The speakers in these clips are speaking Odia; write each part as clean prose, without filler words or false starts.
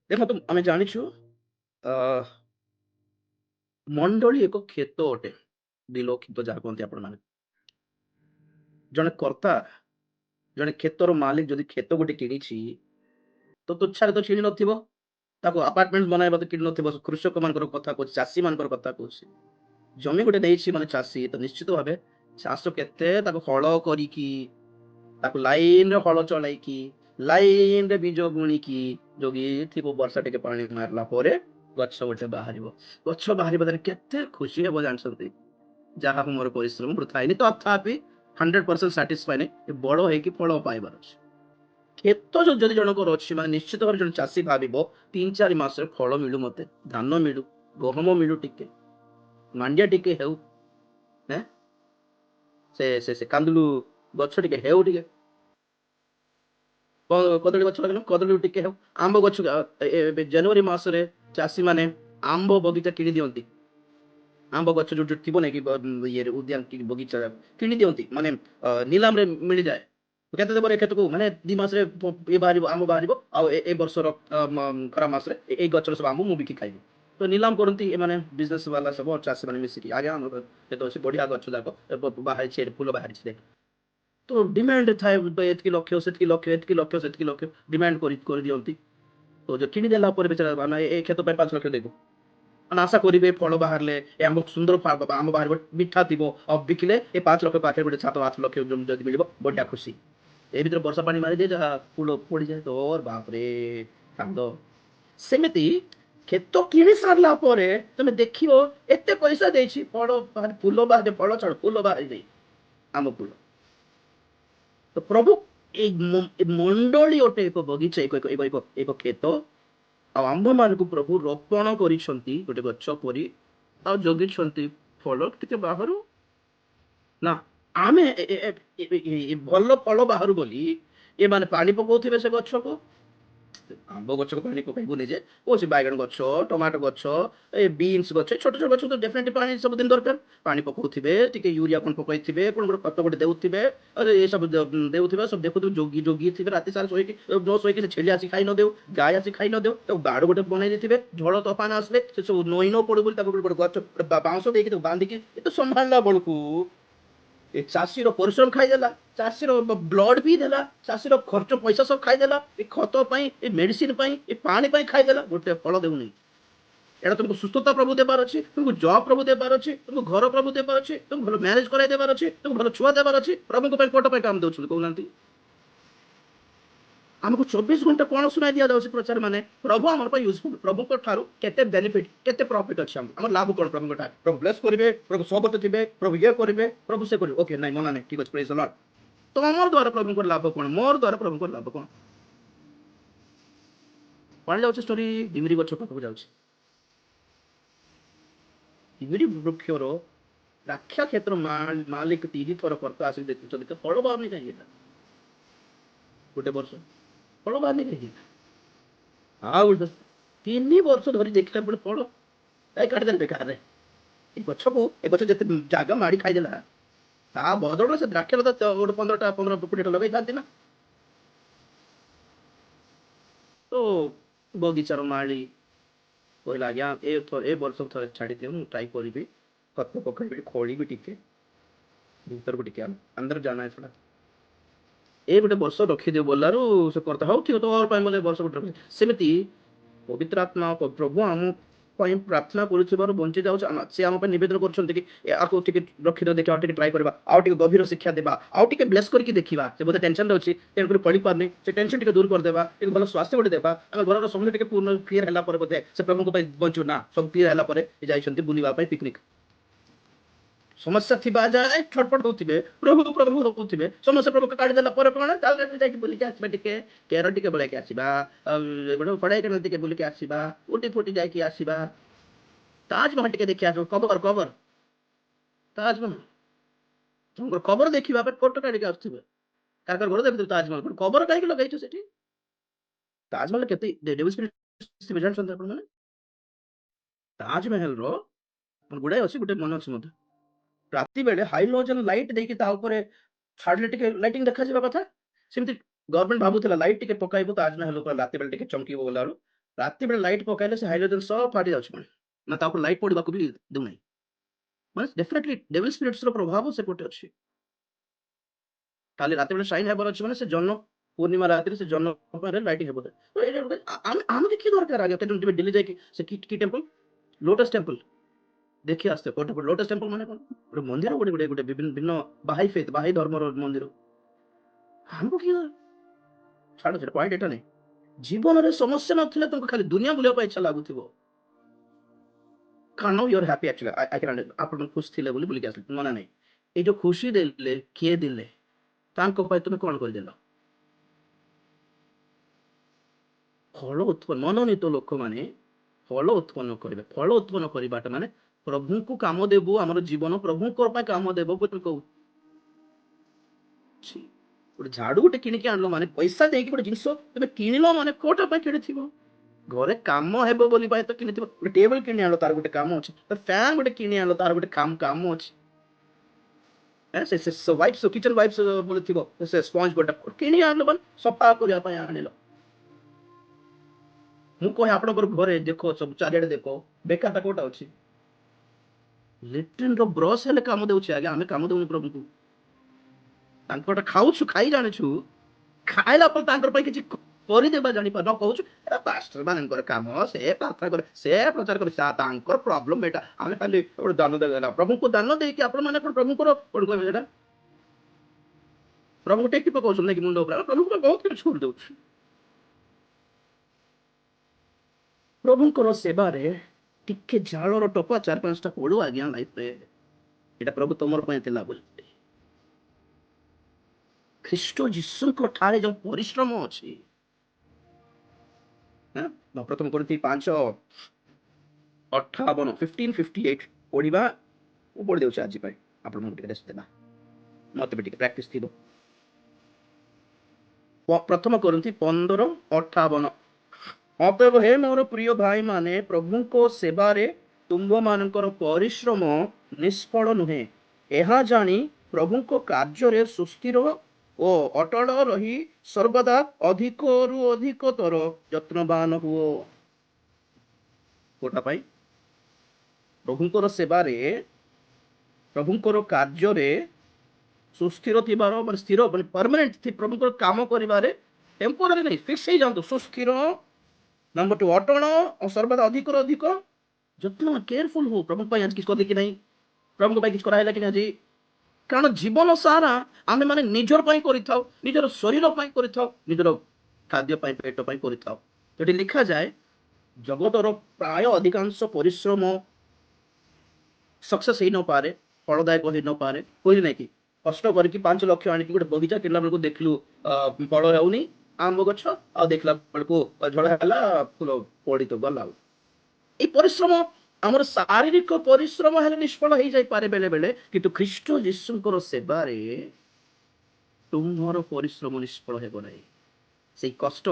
ଦେଖନ୍ତୁ ଆମେ ଜାଣିଛୁ ମଣ୍ଡଳୀ ଏକ କ୍ଷେତ ଅଟେ। ବିଲ କ୍ଷେତ ଯାହା କୁହନ୍ତି ଆପଣମାନେ। ଜଣେ କର୍ତ୍ତା, ଜଣେ କ୍ଷେତର ମାଲିକ ଯଦି କ୍ଷେତ ଗୋଟେ କିଣିଛି, ତ ତୁଚ୍ଛାରେ ତ କିଣି ନଥିବ। ତାକୁ ଆପାର୍ଟମେଣ୍ଟ ବନାଇବା ତ କିଣି ନଥିବ। କୃଷକମାନଙ୍କର କଥା କହୁଛି, ଚାଷୀମାନଙ୍କର କଥା କହୁଛି। ଜମି ଗୋଟେ ନେଇଛି ମାନେ ଚାଷୀ, ତ ନିଶ୍ଚିତ ଭାବେ ଚାଷ କେତେ ତାକୁ ହଳ କରିକି, ତାକୁ ଲାଇନରେ ହଳ ଚଳାଇକି, ଲାଇନରେ ବୀଜ ବୁଣିକି, ଜଗିଥିବ ବର୍ଷା ଟିକେ ପାଣି ମାରିଲା ପରେ ଗଛ ଗୋଟେ ବାହାରିବ। ଗଛ ବାହାରିବା ଦ୍ୱାରା କେତେ ଖୁସି ହେବ ଜାଣିଛନ୍ତି? ଯାହା ହଉ ମୋର ପରିଶ୍ରମ ବୃଥା ହେଇନି, ତଥାପି 100% ସାଟିସ୍ଫାଏ ନାହିଁ। ଏ ବଡ ହେଇକି ଫଳ ପାଇବାର ଅଛି। କ୍ଷେତ ଯଦି ଜଣଙ୍କର ଅଛି ମାନେ ନିଶ୍ଚିତ ଭାବରେ ଜଣେ ଚାଷୀ ଭାବିବ 3-4 ମାସରେ ଫଳ ମିଳୁ ମତେ, ଧାନ ମିଳୁ, ଗହମ ମିଳୁ ଟିକେ, ମାଣ୍ଡିଆ ଟିକେ ହେଉ, ହେଁ ସେ କାନ୍ଦୁଲୁ ଗଛ ଟିକେ ହେଉ ଟିକେ, କଦଳୀ ଗଛ ଲଗେଇଲୁ କଦଳୀ ଟିକେ ହେଉ, ଆମ୍ବ ଗଛ ଏବେ ଜାନୁଆରୀ ମାସରେ ଚାଷୀ ମାନେ ଆମ୍ବ ବଗିଚା କିଣି ଦିଅନ୍ତି। ଆମ୍ବ ଗଛ ଯୋଉ ଥିବ ନାଇଁ କି ଇଏରେ ଉଦ୍ୟାନ କି ବଗିଚା କିଣି ଦିଅନ୍ତି ମାନେ ନିଲାମରେ ମିଳିଯାଏ। କେତେ ଦେବ ଏ କ୍ଷେତକୁ ମାନେ 2 ମାସରେ ଇଏ ବାହାରିବ, ଆମ୍ବ ବାହାରିବ ଆଉ ଏ ବର୍ଷର ଖରା ମାସରେ ଏଇ ଗଛର ସବୁ ଆମ୍ବ ମୁଁ ବିକି ଖାଇବି। ତ ନିଲାମ କରନ୍ତି ଏମାନେ ବିଜନେସ ବାଲା ସବୁ ଚାଷୀ ମାନେ ମିଶିକି। ଆଜ୍ଞା ଆମର କେତେ ଅଛି ବଢିଆ ଗଛ ଯାକ ବାହାରିଛି, ଫୁଲ ବାହାରିଛି ଦେଖ। ତ ଡିମାଣ୍ଡ ଥାଏ ଏତିକି ଲକ୍ଷ ସେତିକି ଲକ୍ଷ, ଏତିକି ଲକ୍ଷ ସେତିକି ଲକ୍ଷ ଡିମାଣ୍ଡ କରିଦିଅନ୍ତି। ତ ଯୋଉ କିଣିଦେଲା ପରେ ବେଚାରା ମାନେ ଏ କ୍ଷେତ ପାଇଁ 5 ଲକ୍ଷ ଦେବ, ମାନେ ଆଶା କରିବେ ଫଳ ବାହାରିଲେ ଏ ଆମ୍ବ ସୁନ୍ଦର ଆମ୍ବ ବାହାରିବ, ମିଠା ଥିବ, ଆଉ ବିକିଲେ ଏ 5 ଲକ୍ଷ ପାଖରେ ଗୋଟେ 7-8 ଲକ୍ଷ ଯଦି ମିଳିବ ବଢିଆ ଖୁସି। ଏ ଭିତରେ ବର୍ଷା ପାଣି ମାରିଦିଏ, ଯାହା ଫୁଲ ପୋଡିଯାଏ, ତୋର ବାପରେ କାନ୍ଦ। ସେମିତି କ୍ଷେତ କିଣି ସାରିଲା ପରେ ତମେ ଦେଖିବ ଏତେ ପଇସା ଦେଇଛି, ଫଳ ବାହାରେ, ଫୁଲ ବାହାରେ, ଫଳ ଛାଡ ଫୁଲ ବାହାରି ଆମ ଫୁଲ। ତ ପ୍ରଭୁ ଏଇ ମଣ୍ଡଳୀ ଗୋଟେ ଏକ ବଗିଚା, ଏକ କ୍ଷେତ, ଆଉ ଆମ୍ଭମାନଙ୍କୁ ପ୍ରଭୁ ରୋପଣ କରିଛନ୍ତି ଗୋଟେ ଗଛ ପରି, ଆଉ ଜଗିଛନ୍ତି ଫଳ ଟିକେ ବାହାରୁ ନା। ଆମେ ଭଲ ଫଳ ବାହାରୁ ବୋଲି ଏମାନେ ପାଣି ପକଉଥିବେ ସେ ଗଛକୁ। ଆମ୍ବ ଗଛକୁ ପାଣି ପକେଇବୁନି ଯେ, କହୁଛି ବାଇଗଣ ଗଛ, ଟମାଟୋ ଗଛ, ଏ ବିନ୍ସ ଗଛ, ଛୋଟ ଛୋଟ ଗଛ ତ ଡେଫିନେଟଲି ପାଣି ସବୁଦିନ ଦରକାର। ପାଣି ପକଉଥିବେ, ଟିକେ ୟୁରିଆ କଣ ପକେଇଥିବେ, କଣ ଗୋଟେ ଖତ ଗୋଟେ ଦେଉଥିବେ, ଏ ସବୁ ଦେଉଥିବେ, ସବୁ ଦେଖୁଥିବେ, ଜଗି ଥିବେ ରାତି ସାରା ଶୋଇକି, ନ ଶୋଇକି ସେ ଛେଳି ଆସି ଖାଇ ନ ଦେଉ, ଗାଈ ଆସି ଖାଇ ନ ଦେଉ, ତାକୁ ବାଡ ଗୋଟେ ବନେଇ ଦେଇଥିବେ, ଝଡ଼ ତୋଫାନ ଆସିଲେ ସେ ସବୁ ନଈ ନ ପଡୁ ବୋଲି ତାକୁ ଗୋଟେ ଗଛ ବାଉଁଶ ଦେଇକି ତାକୁ ବାନ୍ଧିକି ଏତେ ସମ୍ଭାଳିଲା ବେଳକୁ ଏ ଚାଷୀର ପରିଶ୍ରମ ଖାଇଦେଲା, ଚାଷୀର ବ୍ଲଡ ପିଇଦେଲା, ଚାଷୀର ଖର୍ଚ୍ଚ ପଇସା ସବୁ ଖାଇଦେଲା, ଏ ଖତ ପାଇଁ, ଏ ମେଡିସିନ ପାଇଁ, ଏ ପାଣି ପାଇଁ ଖାଇଦେଲା, ଗୋଟେ ଫଳ ଦେଉନି। ଏଇଟା ତୁମକୁ ସୁସ୍ଥତା ପ୍ରଭୁ ଦେବାର ଅଛି, ତୁମକୁ ଜବ ପ୍ରଭୁ ଦେବାର ଅଛି, ତୁମକୁ ଘର ପ୍ରଭୁ ଦେବାର ଅଛି, ତୁମକୁ ଭଲ ମ୍ୟାରେଜ କରାଇ ଦେବାର ଅଛି, ତୁମକୁ ଭଲ ଛୁଆ ଦେବାର ଅଛି। ପ୍ରଭୁଙ୍କ ପାଇଁ କୋଟ ପାଇଁ କାମ ଦେଉଛନ୍ତି କହୁନାହାନ୍ତି? ଆମକୁ 24 ଘଣ୍ଟା କଣ ଶୁଣାଇ ଦିଆଯାଉଛି ପ୍ରଚାର ମାନେ ପ୍ରଭୁ ଆମର ପାଇଁ ୟୁଜଫୁଲ, ପ୍ରଭୁଙ୍କ ଠାରୁ କେତେ ବେନିଫିଟ, କେତେ ପ୍ରଫିଟ ଅଛି, ଆମର ଲାଭ କଣ ପ୍ରଭୁଙ୍କ ଠାରୁ? ପ୍ରଭୁ ବ୍ଲେସ କରିବେ, ପ୍ରଭୁ ସହବତ ଥିବେ, ପ୍ରଭୁ ଇଏ କରିବେ, ପ୍ରଭୁ ସେ କରିବେ। ଓକେ ନାଇଁ ମନା ନାହିଁ, ଠିକ ଅଛି, ପ୍ରେଜ ଦ ଲର୍ଡ। ତମର ଦ୍ୱାରା ପ୍ରଭୁଙ୍କର ଲାଭ କଣ? ମୋର ଦ୍ୱାରା ପ୍ରଭୁଙ୍କର ଲାଭ କଣ? କୁଆଡେ ଯାଉଛି ଷ୍ଟୋରି? ଡିମିରି ଗଛ ପାଖକୁ ଯାଉଛି। ଡିମିରି ବୃକ୍ଷର ରାକ୍ଷା କ୍ଷେତ୍ର ମାଲିକ 3 ଥର କର୍ତ୍ତା ଆସିକି ଦେଖୁଛନ୍ତି ତ ଫଳ ବାହାରୁନି କାହିଁକି? ଗୋଟେ ବର୍ଷ ଫଳ ବାହାରୁନି କାହିଁକି? ଆଉ 3 ବର୍ଷ ଧରି ଦେଖିଲା ପରେ ଫଳ କାହିଁ କାଟିଦେଲେ ବେକାରରେ? ଏ ଗଛ ଯେତେ ଜାଗା ମାଡି ଖାଇଦେଲା, ତା ବଦଳରେ ସେ ଦ୍ରାକ୍ଷ ଲତା ଗୋଟେ 15-20ଟା ଲଗେଇଥାନ୍ତି ନା। ତ ବଗିଚାର ମାଳି କହିଲା ଆଜ୍ଞା ଏ ବର୍ଷ ଥରେ ଛାଡିଦିଅ, ମୁଁ ଟ୍ରାଏ କରିବି, ଖତ ପକେଇବି, ଖୋଳିବି ଟିକେ, ଭିତରକୁ ଟିକେ अंदर जाना है थोड़ा। ଏ ଗୋଟେ ବର୍ଷ ରଖିଦିଅ ବୋଲାରୁ ସେ କର୍ତ୍ତା ହଉ ଠିକ ତୋର ପାଇଁ ବୋଲେ ବର୍ଷ ଗୋଟେ ରଖି ସେମିତି ପବିତ୍ର ଆତ୍ମା ପ୍ରଭୁ ଆମ ପାଇଁ ପ୍ରାର୍ଥନା କରୁଥିବାରୁ ବଞ୍ଚି ଯାଉଛି। ସେ ଆମ ପାଇଁ ନିବେଦନ କରୁଛନ୍ତି କି ଆକୁ ଟିକେ ରଖିଦିଅ, ଦେଖିବା, ଆଉ ଟିକେ ଟ୍ରାଏ କରିବା, ଆଉ ଟିକେ ଗଭୀର ଶିକ୍ଷା ଦେବା, ଆଉ ଟିକେ ବ୍ଲେସ୍ କରିକି ଦେଖିବା। ସେ ବୋଧେ ଟେନସନରେ ଅଛି, ତେଣୁକରି ପଢି ପାରୁନି, ସେ ଟେନସନ ଟିକେ ଦୂର କରିଦେବା, ଟିକେ ଭଲ ସ୍ୱାସ୍ଥ୍ୟ ଗୋଟେ ଦେବା, ଆମ ଘରର ସମୟ ଟିକେ ପୂର୍ଣ୍ଣ କ୍ଲିୟର ହେଲା ପରେ ବୋଧେ ସେ ପ୍ରଭୁଙ୍କ ପାଇଁ ବଞ୍ଚୁ ନା। ସବୁ କ୍ଲିୟର ହେଲା ପରେ ଯାଇଛନ୍ତି ବୁଲିବା ପାଇଁ ପିକନିକ। ସମସ୍ୟା ଥିବା ଯାଏ ଛଟପଟ ହଉଥିବେ, ପ୍ରଭୁ ପ୍ରଭୁ ହଉଥିବେ, ସମସ୍ୟା ପ୍ରଭୁ କାଢିଦେଲା ପରେ କଣ ଚାଲ ଯାଇକି ବୁଲିକି ଆସିବା, ଟିକେ କେରଳ ଟିକେ ବୁଲିକି ଆସିବା, କଡାଇକାନାଲ ଟିକେ ବୁଲିକି ଆସିବା, ଉଟି ଫୁଟି ଯାଇକି ଆସିବା, ତାଜମହଲ ଟିକେ ଦେଖି ଆସିବା। କବର କବର ତାଜମହଲ ତମର କବର ଦେଖିବା ପାଇଁ ଫଟୋ କାଢିକି ଆସୁଥିବେ, କାହାର ଘର ଦେଖୁଥିବେ ତାଜମହଲ, କବର କାହିଁକି ଲଗେଇଛୁ ସେଠି? ତାଜମହଲ କେତେ ଜାଣିଛନ୍ତି ଆପଣ ମାନେ? ତାଜମହଲର ଗୁଡାଏ ଅଛି, ଗୋଟେ ମନେ ଅଛି ମତେ, ରାତି ବେଳେ ହାଇଲୋଜନ ଲାଇଟ୍ ଦେଇକି ତା ଉପରେ ଛାଡିଲେ ଟିକେ ଲାଇଟିଂ ଦେଖାଯିବା କଥା। ସେମିତି ଗଭର୍ଣ୍ଣମେଣ୍ଟ ଭାବୁଥିଲା ଲାଇଟ୍ ଟିକେ ପକାଇବୁ ତାଜମହଲ ଉପରେ ରାତି ବେଳେ ଟିକେ ଚମକିବ ବୋଲାରୁ ରାତି ବେଳେ ଲାଇଟ୍ ପକାଇଲେ ସେ ହାଇଡ୍ରୋଜେନ ସବୁ ଫାଟି ଯାଉଛି ମାନେ ନା ତା ଉପରେ ଲାଇଟ୍ ପଡିବାକୁ ବି ଦେଉନାହିଁ। ମାନେ ଡେଫିନେଟଲି ଡେଭିଲ ସ୍ପିରିଟ୍ସ ର ପ୍ରଭାବ ସେପଟେ ଅଛି। ଖାଲି ରାତି ବେଳେ ସାଇନ୍ ହେବାର ଅଛି ମାନେ ସେ ଜହ୍ନ ପୂର୍ଣ୍ଣିମା ରାତିରେ ସେ ଜହ୍ନ ଉପରେ ଲାଇଟିଂ ହେବ। ତ ଏଇଟା ଗୋଟେ ଆମେ କି ଦରକାର ଆଜ୍ଞା ତେଣୁ ଯିବେ ଦିଲ୍ଲୀ ଯାଇକି ସେ କି ଟେମ୍ପଲ ଲୋଟସ୍ ଟେମ୍ପଲ ଦେଖି ଆସିତେ କୋଟେ ଲୋଟସ୍ ଟେମ୍ପଲ ମାନେ କଣ ଗୋଟେ ମନ୍ଦିର ଗୋଟେ ଗୋଟେ ଗୋଟେ ବିଭିନ୍ନ ଭିନ୍ନ ବାହାଇ ଫେଥ ବାହାଇ ଧର୍ମର ମନ୍ଦିର ଆମକୁ କି ଛାଡ ସେଟା ପଏଣ୍ଟ ଏଟା ନାହିଁ। ଜୀବନରେ ସମସ୍ୟା ନଥିଲେ ତୁମକୁ ଖାଲି ଦୁନିଆ ବୁଲିବା ପାଇଁ ଇଚ୍ଛା ଲାଗୁଥିବ କାରଣ your happy actually I can ଆପଣ ଖୁସି ଥିଲେ ବୋଲି ବୁଲିକି ଆସିଲେ ମନା ନାହିଁ। ଏଇ ଯୋଉ ଖୁସି ଦେଲେ କିଏ ଦେଲେ ତାଙ୍କ ପାଇଁ ତୁମେ କଣ କରିଦେଲ? ଫଳ ଉତ୍ପନ୍ନ ମନୋନୀତ ଲୋକମାନେ ଫଳ ଉତ୍ପନ୍ନ କରିବେ। ଫଳ ଉତ୍ପନ୍ନ କରିବାଟା ମାନେ ପ୍ରଭୁଙ୍କୁ କାମ ଦେବୁ ଆମର ଜୀବନ ପ୍ରଭୁଙ୍କ ପାଇଁ କାମ ଦେବ ବୋଲି କହୁଛି। ଗୋଟେ ଝାଡୁ ଗୋଟେ କିଣିକି ଆଣିଲ ମାନେ ପଇସା ଦେଇକି ଗୋଟେ ଜିନିଷ ତମେ କିଣିଲ ମାନେ କୋଉଟା ପାଇଁ କିଣିଥିବ? ଘରେ କାମ ହେବ ବୋଲି ପାଇଁ ତ କିଣିଥିବ। ଗୋଟେ ଟେବଲ କିଣି ଆଣିଲ ତାର ଗୋଟେ କାମ ଅଛି। ଫ୍ୟାନ ଗୋଟେ କିଣି ଆଣିଲ ତାର ଗୋଟେ କାମ ଅଛି। ସେ ୱାଇପ୍ସ କିଚେନ ୱାଇପ୍ସ ବୋଲି ଥିବ ସେ ସ୍ପଞ୍ଜ ଗୋଟେ କିଣି ଆଣିଲ ମାନେ ସଫା କରିବା ପାଇଁ ଆଣିଲ। ମୁଁ କହେ ଆପଣଙ୍କର ଘରେ ଦେଖ ସବୁ ଚାରିଆଡେ ଦେଖ ବେକାରଟା କୋଉଟା ଅଛି? ଲେଟ୍ରିନ ର ବ୍ରଶ ହେଲେ କାମ ଦେଉଛି ଆଜ୍ଞା ଆମେ କାମ ଦଉନି ପ୍ରଭୁଙ୍କୁ। ତାଙ୍କଟା ଖାଉଛୁ ଖାଇ ଜାଣିଛୁ ଖାଇଲା ପରେ ତାଙ୍କର ପାଇଁ କିଛି କରିଦେବା ଜାଣିପାର ନ କହୁଛୁ ପାଷ୍ଟର ମାନଙ୍କର କାମ ସେ ପ୍ରାର୍ଥନା କରେ ସେ ପ୍ରଚାର କରେ ତାଙ୍କର ପ୍ରୋବ୍ଲେମ ଏଟା ଆମେ ଖାଲି ଗୋଟେ ଦାନ ଦେଲା ପ୍ରଭୁଙ୍କୁ ଦାନ ଦେଇକି ଆପଣ ମାନେ ପ୍ରଭୁଙ୍କର କଣ କହିବେ ସେଟା ପ୍ରଭୁଙ୍କୁ ଟେକି ପକାଉଛନ୍ତି ନାଇଁ କି ମୁଣ୍ଡ ଉପରେ ପ୍ରଭୁଙ୍କୁ ବହୁତ କିଛି ଛୁଡ଼ି ଦଉଛି। ପ୍ରଭୁଙ୍କର ସେବାରେ ଟିକେ ଝାଳର ଟପା 4-5ଟା ପଡୁ ଆଜ୍ଞା ଲାଇଫରେ ଏଇଟା ପ୍ରଭୁ ତମର ପାଇଁ ଥିଲା ବୋଲି। ଖ୍ରୀଷ୍ଟ ଯୀଶୁଙ୍କ ଠାରେ ଯୋଉ ପରିଶ୍ରମ ଅଛି ପ୍ରଥମ କରିନ୍ତି 5:58 15:58 ପଢିବା ମୁଁ ପଢି ଦେଉଛି ଆଜି ପାଇଁ ଆପଣଙ୍କୁ ଟିକେ ରେଷ୍ଟ ଦେବା ମତେ ବି ଟିକେ ପ୍ରାକ୍ଟିସ ଥିବ। ପ୍ରଥମ କରନ୍ତି 15:58 ଅତଏବ ହେ ମୋର ପ୍ରିୟ ଭାଇ ମାନେ ପ୍ରଭୁଙ୍କ ସେବାରେ ତୁମ୍ଭ ମାନଙ୍କର ପରିଶ୍ରମ ନିଷ୍ଫଳ ନୁହେଁ ଏହା ଜାଣି ପ୍ରଭୁଙ୍କ କାର୍ଯ୍ୟରେ ସୁସ୍ଥିର ଓ ଅଟଳ ରହି ସର୍ବଦା ଅଧିକରୁ ଅଧିକତର ଯତ୍ନବାନ ହୁଅ। କୋଟା ପାଇଁ ପ୍ରଭୁଙ୍କର ସେବାରେ ପ୍ରଭୁଙ୍କର କାର୍ଯ୍ୟରେ ସୁସ୍ଥିର ଥିବାର ମାନେ ସ୍ଥିର ମାନେ ପରମାନେଣ୍ଟ ପ୍ରଭୁଙ୍କର କାମ କରିବାରେ ଟେମ୍ପୋରାରୀ ନାହିଁ ଫିକ୍ସ ହେଇଯାଆନ୍ତୁ ସୁସ୍ଥିର ନମ୍ବର 2 ଅଟଳ ଓ ସର୍ବଦା ଅଧିକରୁ ଅଧିକ ଯତ୍ନ କେୟାରଫୁଲ ହଉ ପ୍ରଭୁ ପାଇଁ ଆଜି କିଛି କଲେ କି ନାହିଁ ପ୍ରଭୁଙ୍କ ପାଇଁ କିଛି କରାହେଲା କି ନାହିଁ ଆଜି କାରଣ ଜୀବନ ସାରା ଆମେ ମାନେ ନିଜର ପାଇଁ କରିଥାଉ ନିଜର ଶରୀର ପାଇଁ କରିଥାଉ ନିଜର ଖାଦ୍ୟ ପାଇଁ ପେଟ ପାଇଁ କରିଥାଉ। ସେଠି ଲେଖାଯାଏ ଜଗତର ପ୍ରାୟ ଅଧିକାଂଶ ପରିଶ୍ରମ ସକ୍ସେସ୍ ହେଇ ନପାରେ ଫଳଦାୟକ ହେଇ ନପାରେ କହିଲି ନାଇଁ କି କଷ୍ଟ କରିକି 5 ଲକ୍ଷ ଆଣିକି ଗୋଟେ ବଗିଚା କିଣିଲା ବେଳକୁ ଦେଖିଲୁ ଫଳ ହେଉନି ଆମ୍ବ ଗଛ ଆଉ ଦେଖିଲା ବେଳକୁ ଝଡ଼ ହେଲା ଫୁଲ ପଡି ତ ଗଲା। এই ପରିଶ୍ରମ ଆମର ଶାରୀରିକ ପରିଶ୍ରମ ହେଲେ ନିଷ୍ଫଳ ହେଇଯାଇପାରେ ବେଳେ ବେଳେ କିନ୍ତୁ ଖ୍ରୀଷ୍ଟ ଯୀଶୁଙ୍କର ସେବାରେ ତୁମର ପରିଶ୍ରମ ନିଷ୍ଫଳ ହେବ ନାହିଁ। ସେଇ କଷ୍ଟ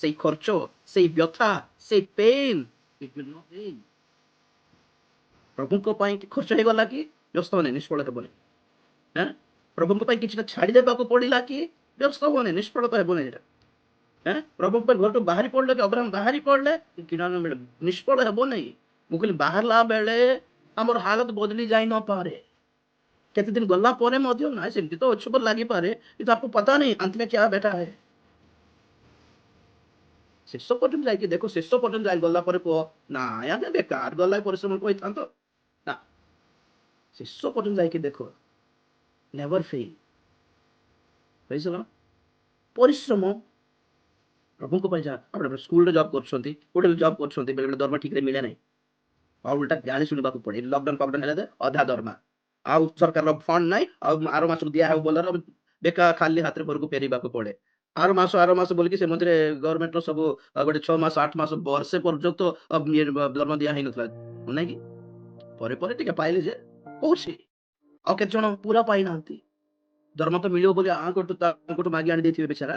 ସେଇ ଖର୍ଚ୍ଚ ସେଇ ବ୍ୟଥା ସେଇ ପେନ୍ ପ୍ରଭୁଙ୍କ ପାଇଁ ଖର୍ଚ୍ଚ ହେଇଗଲା କି ବ୍ୟସ୍ତ ହବନି ନିଷ୍ଫଳ ହେବନି। ପ୍ରଭୁଙ୍କ ପାଇଁ କିଛିଟା ଛାଡିଦେବାକୁ ପଡିଲା କି ବ୍ୟସ୍ତ ହବନି ନିଷ୍ଫଳତା ହେବନି ଏଇଟା। ପ୍ରଭୁଙ୍କ ପାଇଁ ଘରଠୁ ବାହାରି ପଡିଲେ କି ଅବ୍ରାହମ ବାହାରି ପଡିଲେ ନିଷ୍ଫଳ ହେବ ନାହିଁ। ମୁଁ କହିଲି ବାହାରିଲା ବେଳେ ଆମର ହାଲତ ବଦଳି ଯାଇ ନପାରେ କେତେ ଦିନ ଗଲା ପରେ ମଧ୍ୟ ନାଇଁ ସେମିତି ତ ଅଛି ବୋଲି ଲାଗିପାରେ କିନ୍ତୁ आपको पता नहीं अंत में क्या बैठा है। ଶେଷ ପର୍ଯ୍ୟନ୍ତ ଯାଇକି ଦେଖ ଶେଷ ପର୍ଯ୍ୟନ୍ତ ଯାଇ ଗଲା ପରେ କୁହ ନାଇଁ ଆଜ୍ଞା ବେକାର ଗଲା ପରିଶ୍ରମ କହିଥାନ୍ତ ନା ଶେଷ ପର୍ଯ୍ୟନ୍ତ ଯାଇକି ଦେଖ ନେଭର ଫେଲ୍ ବୁଝିଲ ପରିଶ୍ରମ ପ୍ରଭୁଙ୍କ ପାଇଁ ଯାହା ଆପଣ ସ୍କୁଲରେ ଜବ୍ କରୁଛନ୍ତି ହୋଟେଲ ଜବ୍ କରୁଛନ୍ତି ବେଳେବେଳେ ଦରମା ଠିକରେ ମିଳେ ନାହିଁ ଆଉ ଉଲ୍ଟା ଗାଳି ଶୁଣିବାକୁ ପଡେ ଲକଡାଉନ ଫକଡାଉନ ହେଲେ ଅଧା ଦରମା ଆଉ ସରକାରର ଫଣ୍ଡ ନାହିଁ ଆଉ ଆର ମାସକୁ ଦିଆ ହେବ ବୋଲେ ବେକାର ଖାଲି ହାତରେ ଘରକୁ ଫେରିବାକୁ ପଡେ। ଆର ମାସ ବୋଲିକି ସେ ମଝିରେ ଗଭର୍ଣ୍ଣମେଣ୍ଟର ସବୁ ଗୋଟେ 6 ମାସ 8 ମାସ ବର୍ଷେ ପର୍ଯ୍ୟନ୍ତ ଦରମା ଦିଆ ହେଇନଥିଲା ନାଇଁ କି ପରେ ପରେ ଟିକେ ପାଇଲେ ଯେ କହୁଛି ଆଉ କେତେ ଜଣ ପୁରା ପାଇନାହାନ୍ତି ଦରମା ତ ମିଳିବ ବୋଲି ତାଙ୍କଠୁ ମାଗି ଆଣି ଦେଇଥିବେ ବେଚାରା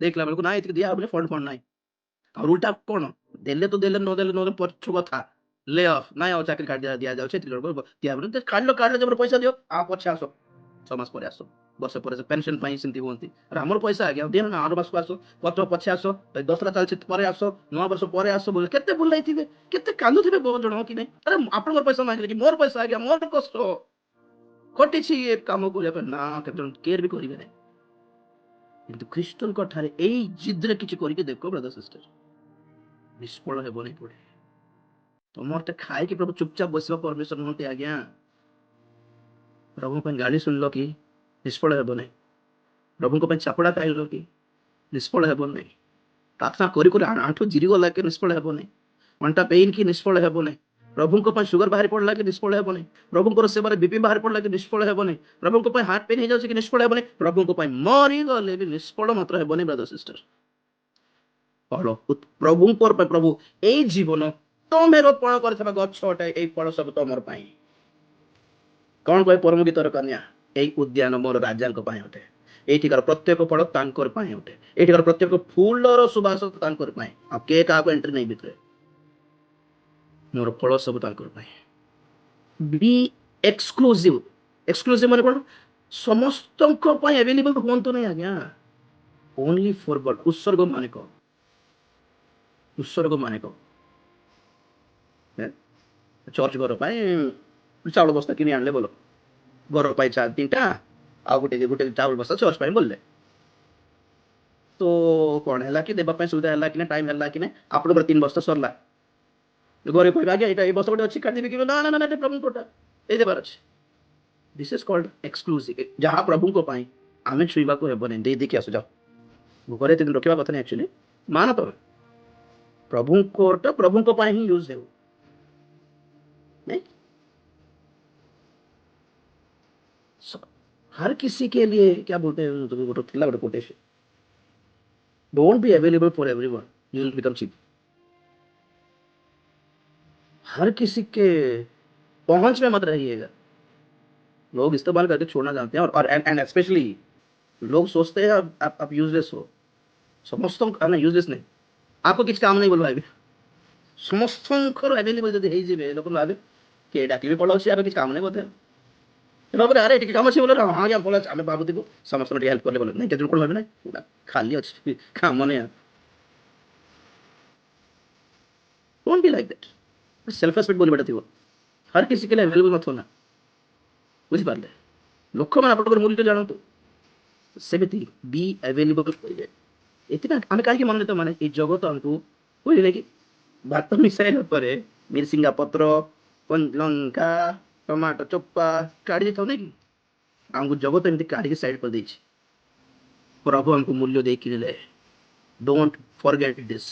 ଦେଖିଲା ବେଳକୁ ନା ଏତିକି ଦିଆ ହବ ଫଣ୍ଡ ନାହିଁ ଆଉ ଉଲ୍ଟା କଣ ଦେଲେ ତ ଦେଲେ ନଦେଲେ ପଛୁ କଥା ଲେ ଅଫ୍ ନାଇଁ ଆଉ ଚାକିରି କାଟି ଦିଆଯାଉଛି ଏତିକି ଦିଆହେବନି କାଢିଲ ଯେବେ ପଇସା ଦିଅ ଆଉ ପଛେ ଆସ 6 ମାସ ପରେ ଆସ, ବର୍ଷ ପରେ ପେନସନ ପାଇଁ ସେମିତି ହୁଅନ୍ତି। ଆରେ ଆମର ପଇସା ଆଜ୍ଞା ଦିଅ ନା, 8 ମାସକୁ ଆସ, ପତ୍ର ପଛେ ଆସ, ଦଶରା ଚାଲିଛି ପରେ ଆସ, ନୂଆ ବର୍ଷ ପରେ ଆସ ବୋଲି କେତେ ବୁଲାଇଥିବେ, କେତେ କାନ୍ଦୁଥିବେ ବହୁତ ଜଣ କି ନାହିଁ। ଆରେ ଆପଣଙ୍କର ପଇସା ମାଗିଲେ କି ମୋର ପଇସା ଆଜ୍ଞା, ମୋର କଷ୍ଟ ଘଟିଛି ଏ କାମ କରିବା ପାଇଁ, ନା କେତେ ଜଣ କେୟାର ବି କରିବେ ନାହିଁ। କିନ୍ତୁ ଖ୍ରୀଷ୍ଟଙ୍କ ଠାରେ ଏଇ ଜିଦ୍ରେ କିଛି କରିକି ଦେଖ ବ୍ରଦର ସିଷ୍ଟର, ନିଷ୍ଫଳ ହେବନି ପଡେ। ତମର ଖାଇକି ପ୍ରଭୁ ଚୁପଚାପ ବସିବା ପରମେଶ୍ୱର ନୁହନ୍ତି ଆଜ୍ଞା। ପ୍ରଭୁଙ୍କ ପାଇଁ ଗାଳି ଶୁଣିଲ କି ନିଷ୍ଫଳ ହେବ ନାହିଁ, ପ୍ରଭୁଙ୍କ ପାଇଁ ଚାପଡ଼ା ଖାଇଲ କି ନିଷ୍ଫଳ ହେବ ନାହିଁ, ପ୍ରାର୍ଥନା କରି କରି ଆଣ୍ଠୁ ଜିରିଗଲା କି ନିଷ୍ଫଳ ହେବ ନାହିଁ, ଅଣ୍ଟା ପେନ୍ କି ନିଷ୍ଫଳ ହେବ ନାହିଁ, ପ୍ରଭୁଙ୍କ ପାଇଁ ସୁଗର ବାହାରି ପଡ଼ିଲା କି ନିଷ୍ଫଳ ହେବ ନାହିଁ, ପ୍ରଭୁଙ୍କର ସେବାରେ ବିପି ବାହାରି ପଡ଼ିଲା କି ନିଷ୍ଫଳ ହେବ ନାହିଁ, ପ୍ରଭୁଙ୍କ ପାଇଁ ହାର୍ଟ ପେନ୍ ହେଇଯାଉଛି କି ନିଷ୍ଫଳ ହେବ ନାହିଁ, ପ୍ରଭୁଙ୍କ ପାଇଁ ମରିଗଲେ ବି ନିଷ୍ଫଳ ମାତ୍ର ହେବନି ବ୍ରଦର ସିଷ୍ଟର। ଫଳ ପ୍ରଭୁଙ୍କର ପାଇଁ, ପ୍ରଭୁ ଏଇ ଜୀବନ ତମେ ରୋପଣ କରିଥିବା ଗଛ ଅଟେ, ଏଇ ଫଳ ସବୁ ତମର ପାଇଁ। କଣ କହେ ପରମ ଗୀତର କନ୍ୟା, ଏଇ ଉଦ୍ୟାନ ମୋର ରାଜାଙ୍କ ପାଇଁ ଅଟେ, ଏଇଠିକାର ପ୍ରତ୍ୟେକ ଫଳ ତାଙ୍କର ପାଇଁ ଅଟେ, ଏଇଠିକାର ପ୍ରତ୍ୟେକ ଫୁଲର ସୁବାସ ତାଙ୍କର ପାଇଁ, ଆଉ କେ କାହାକୁ ଏଣ୍ଟ୍ରି ନେଇ ଭିତରେ, ମୋର ଫଳ ସବୁ ତାଙ୍କର ପାଇଁ। ବି ଏକ୍ସକ୍ଲୁସିଭ, ଏକ୍ସକ୍ଲୁସିଭ ମାନେ କଣ, ସମସ୍ତଙ୍କ ପାଇଁ ଆଭେଲେବଲ ହୁଅନ୍ତୁ ନାହିଁ ଆଜ୍ଞା, ଓନଲି ଫର ଗଡ। ଉତ୍ସର୍ଗ ମାନେ କଣ, ଉତ୍ସର୍ଗ ମାନେ କଣ, ଚର୍ଚ୍ଚ ଘର ପାଇଁ ଚାଉଳ ବସ୍ତା କିଣି ଆଣିଲେ ବୋଲ, ଘର ପାଇଁ 3ଟା ଆଉ ଗୋଟେ ଗୋଟେ ଚାଉଳ ବସ୍ତା ଚର୍ଚ୍ଚ ପାଇଁ ବୋଲଲେ ତ କଣ ହେଲା କି ଦେବା ପାଇଁ ସୁବିଧା ହେଲା କି ନା, ଟାଇମ ହେଲା କି ନା, ଆପଣଙ୍କର 3 ବସ୍ତା ସରିଲା, ଘରେ କହିବା ଆଜ୍ଞା ଏଇଟା ଏଇ ବସ୍ତା ଗୋଟେ ଅଛି କାଟିଦେବି କି, ନା ନା ନା ପ୍ରଭୁଙ୍କଟା ଏଇ ଦେବାର ଅଛି। ଦିସ୍ ଇଜ କଲ୍ଡ ଏକ୍ସକ୍ଲୁସିଭ, ଯାହା ପ୍ରଭୁଙ୍କ ପାଇଁ ଆମେ ଛୁଇଁବାକୁ ହେବନି, ଦେଇ ଦେଇକି ଆସୁ ଯାଅ, ଘରେ 3 ଦିନ ରଖିବା କଥା ନାହିଁ ଆକ୍ଚୁଆଲି, ମାନ ତମେ ପ୍ରଭୁଙ୍କଟା ପ୍ରଭୁଙ୍କ ପାଇଁ ହିଁ ୟୁଜ ହେଉ नहीं। हर किसी के लिए क्या बोलते हैं, quotation, don't be available for everyone, you will become cheap. हर किसी के पहुंच में मत रहिएगा, लोग इस्तेमाल करके छोड़ना जानते हैं, और एंड स्पेशली लोग सोचते हैं आप यूजलेस हो, समस्त ना यूजलेस नहीं, आपको किसी काम नहीं बोलवाएंगे, समस्त अवेलेबल जब हो लोग भावे कि डाकी भी पड़ा आप किसी काम नहीं बोलते, बाबरे अरे ठीक काम अच्छे बोले हाँ आज्ञा बोला आम भावती समस्त हेल्प कले बोले नहीं, कौन भावे ना खाली अच्छे काम नहीं, don't be like that, self respect बोली थी, हर किसी के लिए अवेलेबल मत होना, बुझिपारे लोक मैंने आप मूल्य जानतु, सेमती बी अवेलेबल करेंगे। आम कहीं मन तो माने ये जगत आमको बुझे कि भात मिसाइला मिर्सिंगा पत्र लंका टमाटो चोपा काढ़ी था कि आमको जगत एमती काढ़ी साइड कर देछि, प्रभु हमको मूल्य देखे, डोंट फॉरगेट दिस।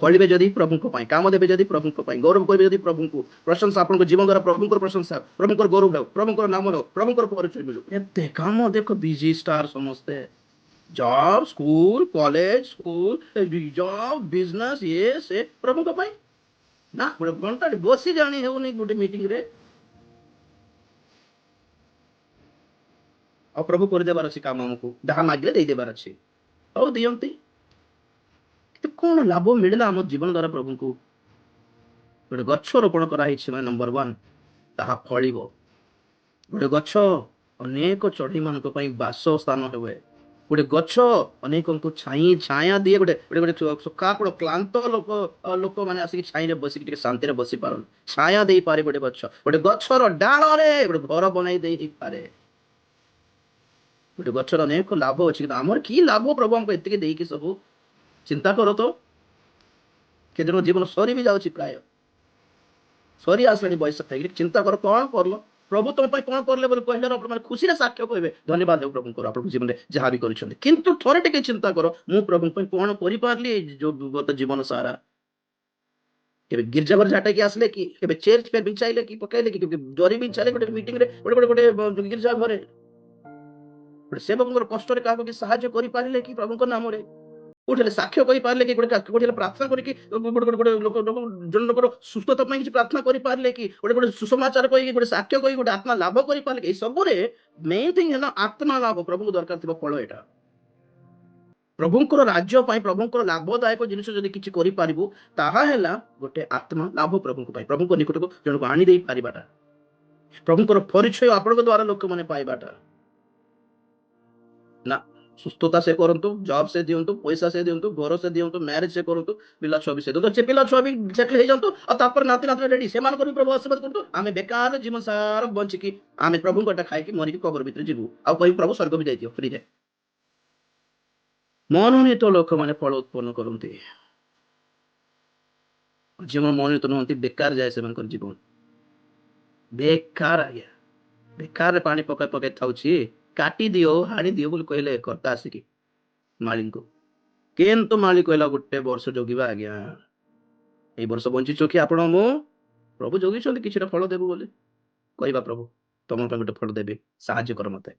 फलिबे जदि प्रभुଙ୍କ ପାଇଁ, କାମ ଦେବେ ଯଦି ପ୍ରଭୁଙ୍କ ପାଇଁ, ଗୌରବ କରିବେ ଯଦି ପ୍ରଭୁଙ୍କୁ, ପ୍ରଶଂସା ଆପଣଙ୍କ ଜୀବନ ଦ୍ୱାରା ପ୍ରଭୁଙ୍କର ପ୍ରଶଂସା, ପ୍ରଭୁଙ୍କର ଗୌରବ ହେଉ, ପ୍ରଭୁଙ୍କର ନାମ ହେଉ, ପ୍ରଭୁଙ୍କର ପରିଚୟ ମିଳୁ। ଏତେ କାମ ଦେଖ, ବିଜି ଷ୍ଟାର ସମସ୍ତେ, job school college school job business ये से प्रभुଙ୍କ ପାଇଁ ना, गोटे घंटा बसी जानी हेउनी गोटे मीटिंग रे, और प्रभु कर देबार अछि काम, हमको जहाँ मागिले दे देबार अछि, और दियंती तो कौन लाभ मिलला आम जीवन द्वारा प्रभु को, गोटे गछ रोपण कराई माने नंबर 1 ताहा फलिब, गोटे गछ अनेक चढ़ई मान बास स्थान हुए, गोटे गछ अनेक छाई छाया दिए, गोटे गोटे सुखा क्लांत लोक लोक मैंने आसिक छाई बसिक शांति बसी पार छाया दे पारे, गोटे गछर डाल गोटे घर बनई दे पारे, गोटे गछर अनेक लाभ अच्छी, आमर कि लाभ प्रभु हमको एतिके देकी सब चिंता कर तो, के जीवन सरी भी जाऊँगी, प्राय सरी आसला बयस थे, चिंता कर कौन कर प्रभु तुम कौन करले कहले खुशी साक्ष्य कहे धन्यवाद हो प्रभु आप जीवन में जहाँ भी कर, किंतु थोड़े टे चिंता कर मु प्रभु कौन कर जो गत जीवन सारा, केबे गिरजाघर झाटे की आसले कि केबे चेयर पे बिछाइले कि पकाइले कि जरी बिछाइले गोटे मीटिंग रे गोटे गोटे गोटे गिरजा घरे गोटे सेवक कष्ट रे काको कि सहाय्य करि पारिले कि प्रभु नाम रे, कोठे साक्ष्य कहि पारले कि गोटे कोठे प्रार्थना करि कि गोटे गोटे लोक जन लोकर सुस्थता पई कि प्रार्थना करि पारले कि गोटे गोटे सुसमाचार कहि कि गोटे साक्ष्य कहि गोटे आत्मा लाभ करि पारले कि सब रे मेन थिंग है ना आत्मा लाभ, प्रभु को दरकार थिबो फल एटा, प्रभुंकर राज्य पाई प्रभुंकर लाभदायक जिनिस जदि किछि करि पारिबु ताहा हैला गोटे आत्मा लाभ, प्रभु को पाई प्रभुंकर निकट को जन को आनी देई पारिबाटा, प्रभुंकर परिचय आपन द्वारा लोक माने पाइबाटा, ନା, ସୁସ୍ଥତା ସେ କରନ୍ତୁ, ଜବ୍ ସେ ଦିଅନ୍ତୁ, ପଇସା ସେ ଦିଅନ୍ତୁ, ଘର ସେ ଦିଅନ୍ତୁ, ମ୍ୟାରେଜ ସେ କରନ୍ତୁ, ପିଲା ଛୁଆ ବି ସେ ଦିଅନ୍ତୁ। ସେ ପିଲା ଛୁଆ ବି ସେଟଲ୍ ହେଇଯାଆନ୍ତୁ ଆଉ ତାପରେ ନାତି ନାତୁଣୀ ରେଡି, ସେମାନଙ୍କର ବି ପ୍ରଭୁ ଆଶୀର୍ବାଦ କରନ୍ତୁ। ଆମେ ବେକାର ଜୀବନ ସାରା ବଞ୍ଚିକି ଆମେ ପ୍ରଭୁଙ୍କଟା ଖାଇକି ମରିକି କବର ଭିତରେ ଯିବୁ ଆଉ କହିବୁ ପ୍ରଭୁ ସ୍ୱର୍ଗ ବି ଯାଇଦିଅ ଫ୍ରିରେ। ମନୋନୀତ ଲୋକମାନେ ଫଳ ଉତ୍ପନ୍ନ କରନ୍ତି, ଯେଉଁମାନେ ମନୋନୀତ ନୁହନ୍ତି ବେକାର ଯାଏ ସେମାନଙ୍କର ଜୀବନ, ବେକାର ଆଜ୍ଞା। ବେକାରରେ ପାଣି ପକାଇ ପକାଇ ଥାଉଛି, କାଟି ଦିଅ ହାଣି ଦିଅ ବୋଲି କହିଲେ କର୍ତ୍ତା ଆସିକି ମାଳିଙ୍କୁ। କିନ୍ତୁ ମାଳି କହିଲା ଗୋଟେ ବର୍ଷ ଜଗିବା ଆଜ୍ଞା, ଏଇ ବର୍ଷ ବଞ୍ଚିଛୁ କି ଆପଣ ମୁଁ, ପ୍ରଭୁ ଜଗିଛନ୍ତି କିଛିଟା ଫଳ ଦେବୁ ବୋଲି। କହିବା ପ୍ରଭୁ ତମ ପାଇଁ ଗୋଟେ ଫଳ ଦେବି, ସାହାଯ୍ୟ କର ମତେ।